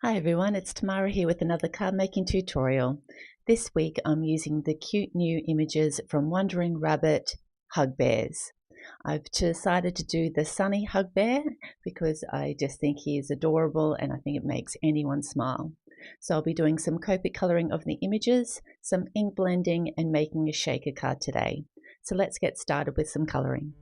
Hi everyone, it's Tamara here with another card making tutorial. This week I'm using the cute new images from WonderingWabbit Hugbears. I've decided to do the sunny Hugbear because I just think he is adorable and I think it makes anyone smile. So I'll be doing some COPIC colouring of the images, some ink blending and making a shaker card today. So let's get started with some colouring.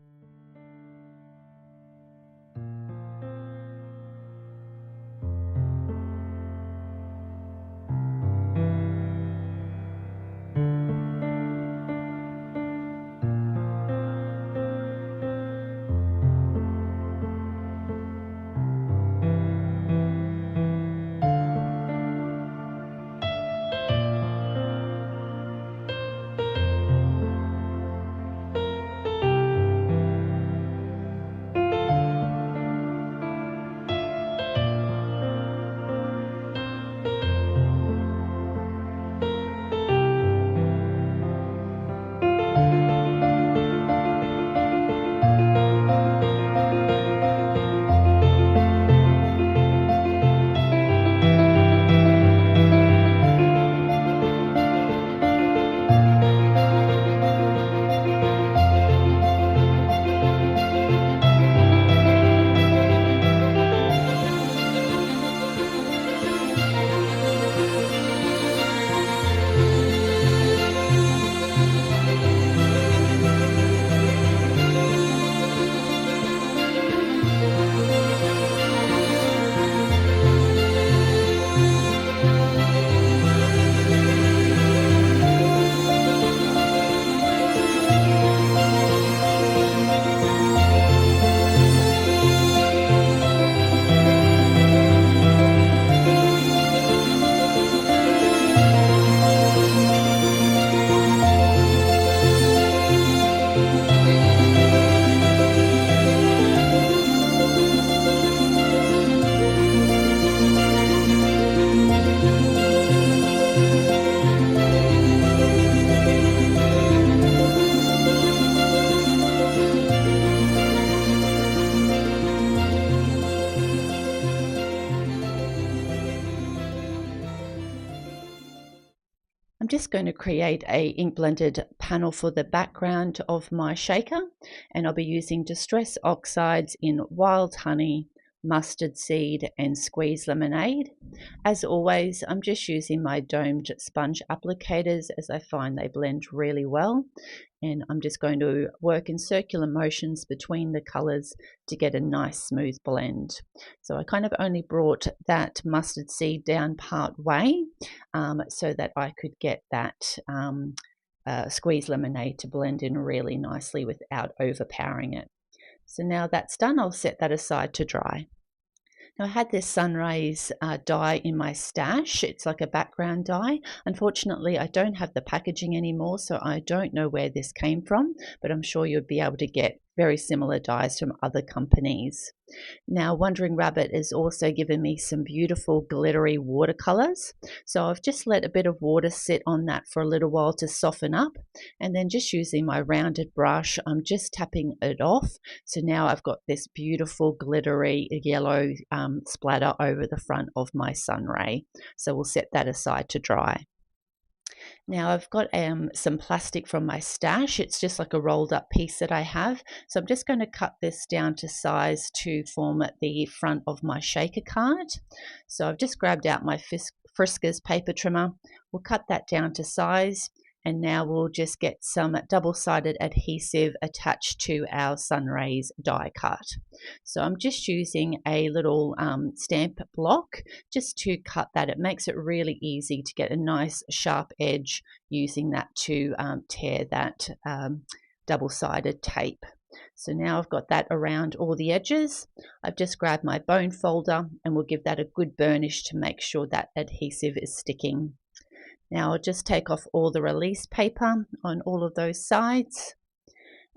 I'm just going to create a ink blended panel for the background of my shaker, and I'll be using Distress Oxides in Wild Honey, Mustard Seed and Squeeze Lemonade. As always, I'm just using my domed sponge applicators as I find they blend really well, and I'm just going to work in circular motions between the colors to get a nice smooth blend. So I kind of only brought that mustard seed down part way so that I could get that squeeze lemonade to blend in really nicely without overpowering it. So now that's done, I'll set that aside to dry. Now I had this sunrays die in my stash. It's like a background die. Unfortunately, I don't have the packaging anymore, so I don't know where this came from, but I'm sure you'll be able to get very similar dies from other companies. Now WonderingWabbit has also given me some beautiful glittery watercolors, so I've just let a bit of water sit on that for a little while to soften up, and then just using my rounded brush I'm just tapping it off. So now I've got this beautiful glittery yellow splatter over the front of my sunray, so we'll set that aside to dry. Now I've got some plastic from my stash. It's just like a rolled up piece that I have. So I'm just going to cut this down to size to form the front of my shaker card. So I've just grabbed out my Friskers paper trimmer. We'll cut that down to size. And now we'll just get some double-sided adhesive attached to our sunrays die cut. So I'm just using a little stamp block just to cut that. It makes it really easy to get a nice sharp edge using that to tear that double-sided tape. So now I've got that around all the edges. I've just grabbed my bone folder and we'll give that a good burnish to make sure that adhesive is sticking. Now I'll just take off all the release paper on all of those sides,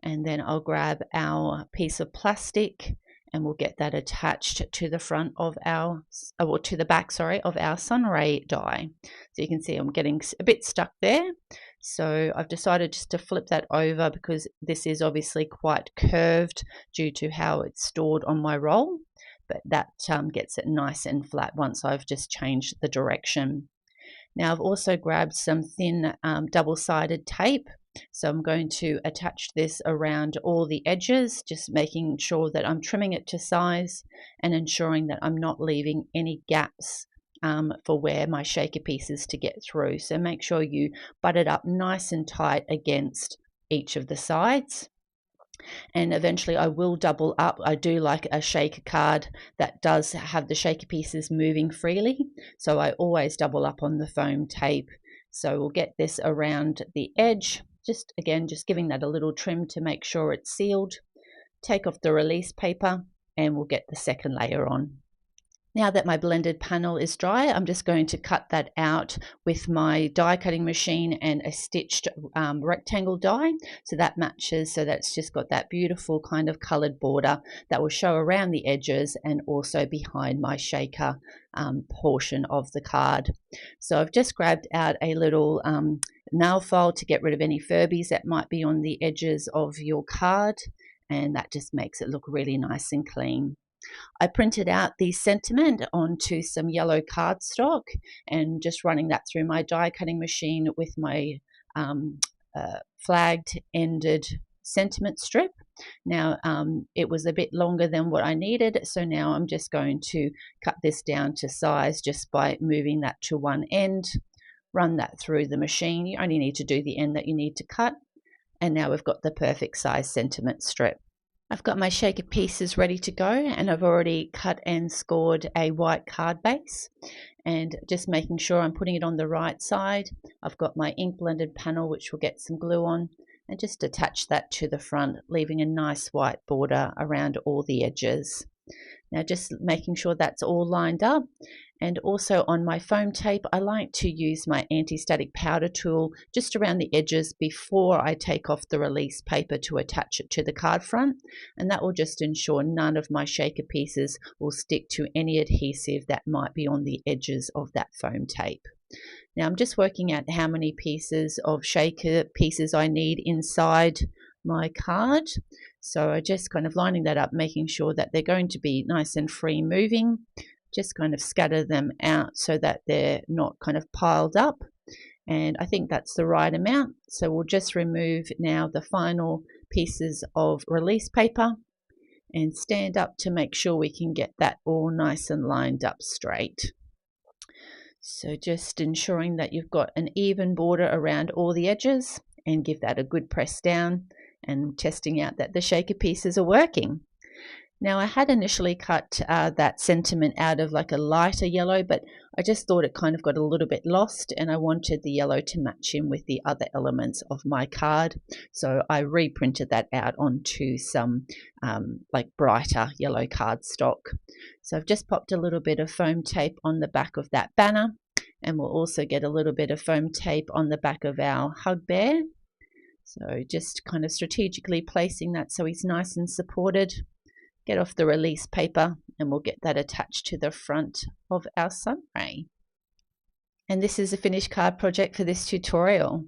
and then I'll grab our piece of plastic and we'll get that attached to the front of our, or to the back, sorry, of our sunray die. So you can see I'm getting a bit stuck there. So I've decided just to flip that over because this is obviously quite curved due to how it's stored on my roll. but that gets it nice and flat once I've just changed the direction. Now I've also grabbed some thin double-sided tape, so I'm going to attach this around all the edges, just making sure that I'm trimming it to size and ensuring that I'm not leaving any gaps for where my shaker pieces to get through. So make sure you butt it up nice and tight against each of the sides. And eventually I will double up. I do like a shaker card that does have the shaker pieces moving freely, so I always double up on the foam tape. So we'll get this around the edge, just giving that a little trim to make sure it's sealed. Take off the release paper and we'll get the second layer on. Now that my blended panel is dry, I'm just going to cut that out with my die cutting machine and a stitched rectangle die, so that matches, so that's just got that beautiful kind of colored border that will show around the edges and also behind my shaker portion of the card. So I've just grabbed out a little nail file to get rid of any Furbies that might be on the edges of your card, and that just makes it look really nice and clean. I printed out the sentiment onto some yellow cardstock and just running that through my die cutting machine with my flagged ended sentiment strip. Now it was a bit longer than what I needed, so now I'm just going to cut this down to size just by moving that to one end, run that through the machine. You only need to do the end that you need to cut, and now we've got the perfect size sentiment strip. I've got my shaker pieces ready to go, and I've already cut and scored a white card base, and just making sure I'm putting it on the right side. I've got my ink blended panel which will get some glue on, and just attach that to the front, leaving a nice white border around all the edges. Now just making sure that's all lined up. And also on my foam tape, I like to use my anti-static powder tool just around the edges before I take off the release paper to attach it to the card front, and that will just ensure none of my shaker pieces will stick to any adhesive that might be on the edges of that foam tape. Now I'm just working out how many pieces of shaker pieces I need inside my card, so I just kind of lining that up, making sure that they're going to be nice and free moving. Just kind of scatter them out so that they're not kind of piled up, and I think that's the right amount. So we'll just remove now the final pieces of release paper and stand up to make sure we can get that all nice and lined up straight. So just ensuring that you've got an even border around all the edges, and give that a good press down and testing out that the shaker pieces are working. Now I had initially cut that sentiment out of like a lighter yellow, but I just thought it kind of got a little bit lost, and I wanted the yellow to match in with the other elements of my card. So I reprinted that out onto some like brighter yellow cardstock. So I've just popped a little bit of foam tape on the back of that banner, and we'll also get a little bit of foam tape on the back of our Hugbear. So just kind of strategically placing that so he's nice and supported. Get off the release paper, and we'll get that attached to the front of our sunray. And this is a finished card project for this tutorial.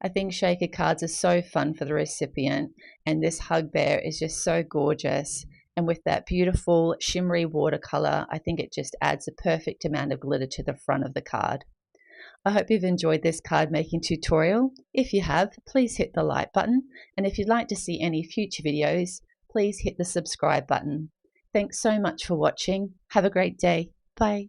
I think shaker cards are so fun for the recipient, and this Hugbear is just so gorgeous. And with that beautiful shimmery watercolor, I think it just adds a perfect amount of glitter to the front of the card. I hope you've enjoyed this card making tutorial. If you have, please hit the like button, and if you'd like to see any future videos, please hit the subscribe button. Thanks so much for watching. Have a great day. Bye.